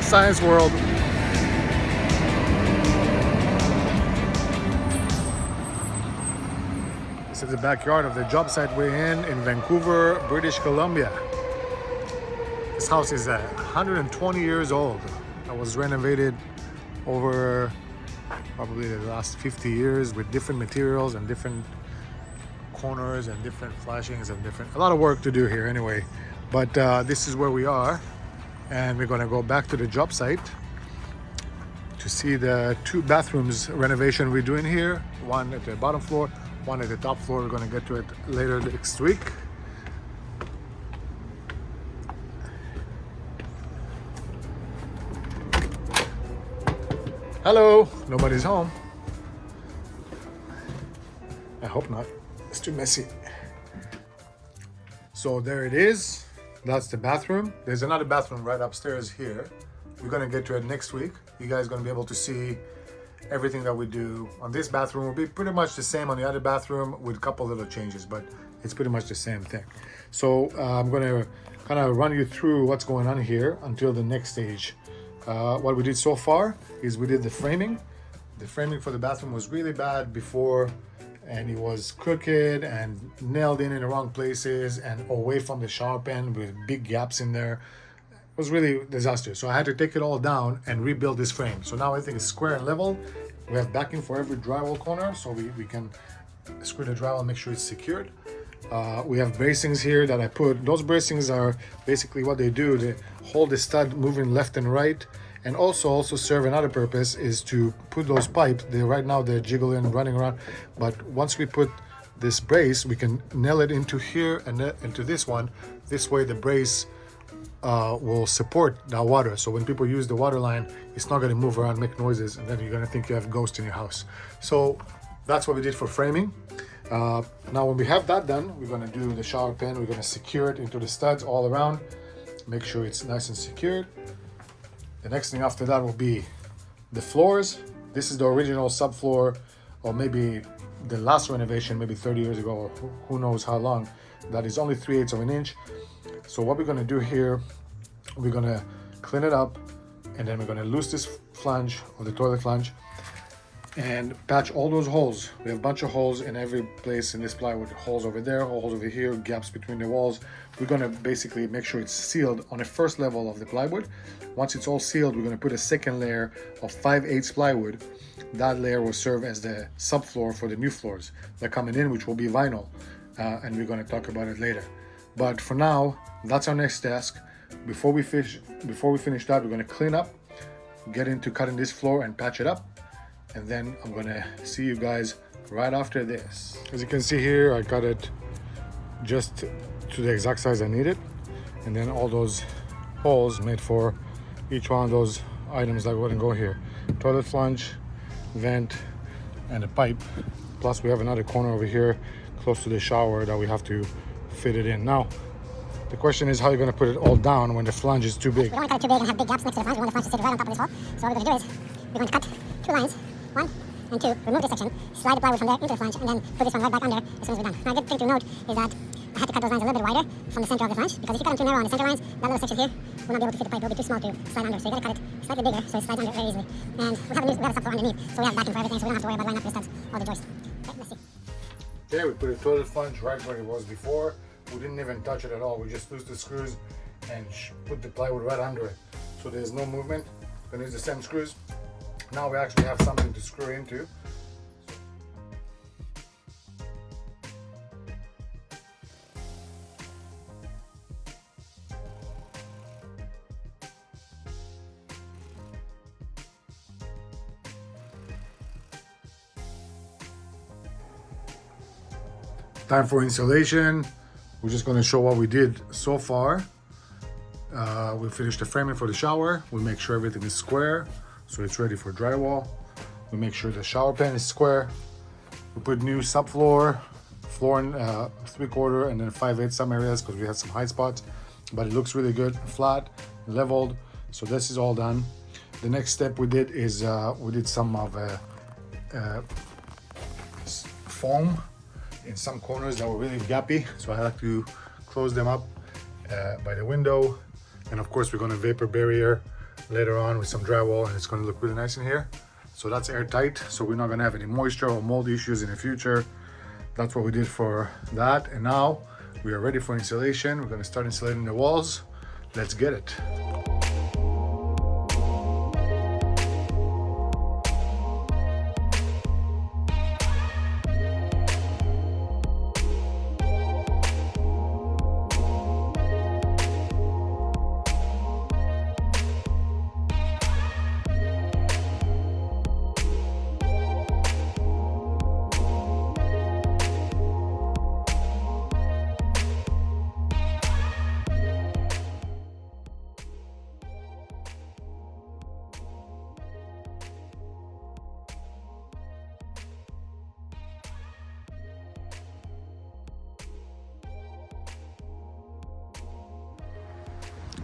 science world. This is the backyard of the job site we're in Vancouver, British Columbia. This house is 120 years old. It was renovated over probably the last 50 years with different materials and different corners and different flashings and a lot of work to do here anyway. But this is where we are, and we're gonna go back to the job site to see the 2 bathrooms renovation we're doing here. One at the bottom floor, one at the top floor. We're gonna get to it later next week. Hello, nobody's home. I hope not, it's too messy. So there it is, that's the bathroom. There's another bathroom right upstairs here. We're gonna get to it next week. You guys are gonna be able to see everything that we do on this bathroom. Will be pretty much the same on the other bathroom with a couple little changes, but it's pretty much the same thing. So I'm gonna kind of run you through what's going on here until the next stage. What we did so far is we did the framing. The framing for the bathroom was really bad before, and it was crooked and nailed in the wrong places and away from the shower pen with big gaps in there. It was really disastrous. So I had to take it all down and rebuild this frame. So now everything is square and level. We have backing for every drywall corner, so we can screw the drywall and make sure it's secured. We have bracings here that I put. Those bracings are basically what they do. They hold the stud moving left and right, and also serve another purpose, is to put those pipes. Right now they're jiggling, running around, but once we put this brace, we can nail it into here and into this one. This way the brace will support that water. So when people use the water line, it's not going to move around, make noises, and then you're going to think you have ghosts in your house. So that's what we did for framing. Now when we have that done, we're going to do the shower pen. We're going to secure it into the studs all around, make sure it's nice and secured. The next thing after that will be the floors. This is the original subfloor, or maybe the last renovation, maybe 30 years ago, or who knows how long. That is only 3/8 of an inch. So what we're going to do here, we're going to clean it up, and then we're going to loose this flange, or the toilet flange, and patch all those holes. We have a bunch of holes in every place in this plywood. Holes over there, holes over here, gaps between the walls. We're going to basically make sure it's sealed on the first level of the plywood. Once it's all sealed, we're going to put a second layer of 5/8 plywood. That layer will serve as the subfloor for the new floors that are coming in, which will be vinyl, and we're going to talk about it later. But for now, that's our next task. Before we finish that, we're going to clean up, get into cutting this floor and patch it up, and then I'm going to see you guys right after this. As you can see here, I cut it just to the exact size I needed, and then all those holes made for each one of those items that wouldn't go here. Toilet flange, vent, and a pipe. Plus we have another corner over here close to the shower that we have to fit it in. Now the question is how you're going to put it all down when the flange is too big. We don't want to cut it too big and have big gaps next to the flange. We want the flange to sit right on top of this hole. So what we're going to do is we're going to cut 2 lines, 1 and 2, remove this section, slide the plywood from there into the flange, and then put this one right back under as soon as we're done. Now a good thing to note is that I had to cut those lines a little bit wider from the center of the flange, because if you cut them too narrow on the center lines, that little section here will not be able to fit the pipe. It will be too small to slide under. So you got to cut it slightly bigger so it slides under very easily. And we have a subfloor underneath, so we have backing for everything, so we don't have to worry about lining up the studs or the joist. Okay, let's see. Okay, we put a toilet flange right where it was before. We didn't even touch it at all. We just loosened the screws and put the plywood right under it. So there's no movement. Then use the same screws. Now we actually have something to screw into. Time for installation. We're just going to show what we did so far. We finished the framing for the shower. We make sure everything is square, so it's ready for drywall. We make sure the shower pan is square. We put new subfloor, floor in 3/4 and then 5/8 some areas because we had some high spots, but it looks really good, flat, leveled. So this is all done. The next step we did is we did some of foam in some corners that were really gappy, so I had to close them up by the window. And of course we're going to vapor barrier later on with some drywall, and it's going to look really nice in here. So that's airtight, so we're not going to have any moisture or mold issues in the future. That's what we did for that, and now we are ready for insulation. We're going to start insulating the walls. Let's get it.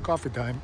Coffee time.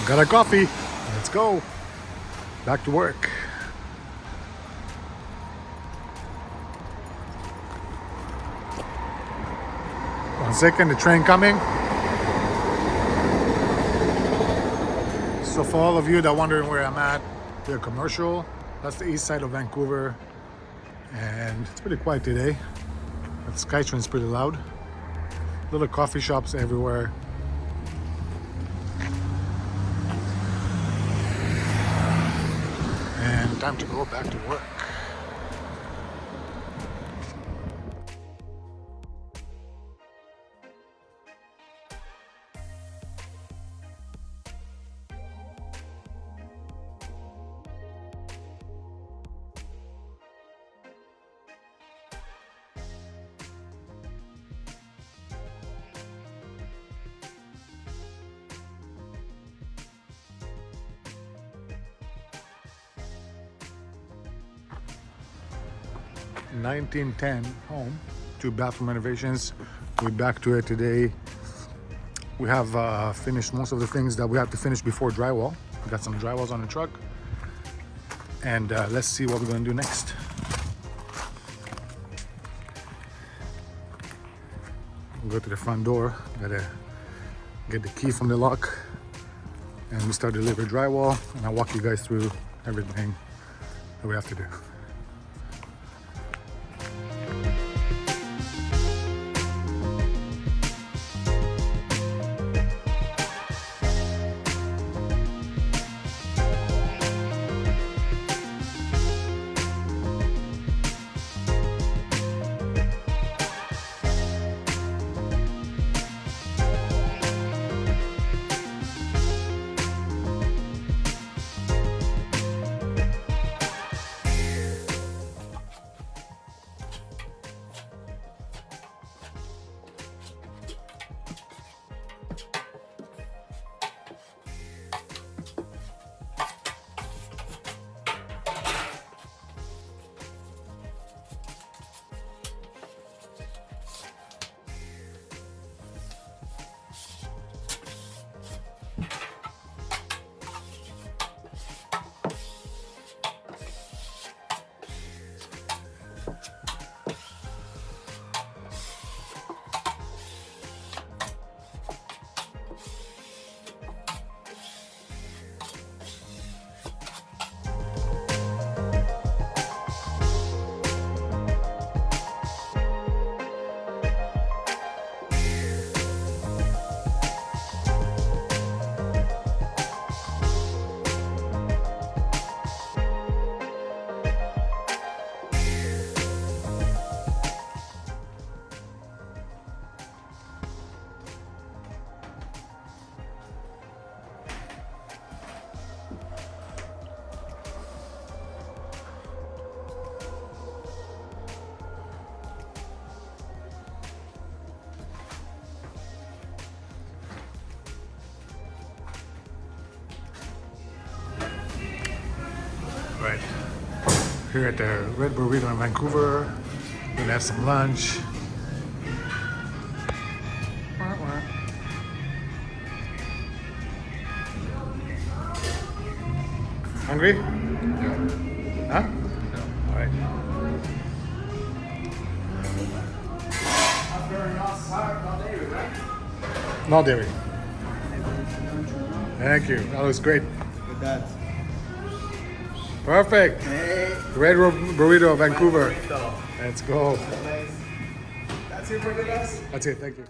Got our coffee. Let's go. Back to work. One second, the train coming. So for all of you that are wondering where I'm at, we're commercial. That's the east side of Vancouver. And it's pretty quiet today. But the Skytrain's pretty loud. Little coffee shops everywhere. And time to go back to work. $19.10 home, 2 bathroom renovations. We're back to it today. We have finished most of the things that we have to finish before drywall. We got some drywalls on the truck, and let's see what we're gonna do next. We'll go to the front door. Gotta get the key from the lock, and we start delivering drywall. And I'll walk you guys through everything that we have to do. Right. Here at the Red Burrito in Vancouver. We're gonna have some lunch. Hungry? Huh? All right. No dairy. Thank you. That looks great. With that. Perfect. Hey. Red Burrito, Vancouver. Burrito. Let's go. That's it for the guys. That's it. Thank you.